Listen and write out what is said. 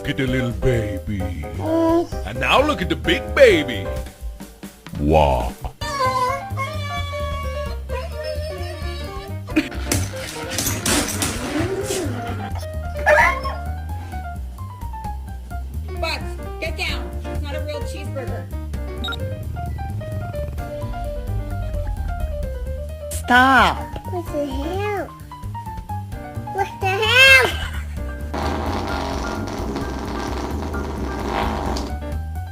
look at the little baby. And now look at the big baby. Wow. Bugs, get down. It's not a real cheeseburger. Stop. What the hell?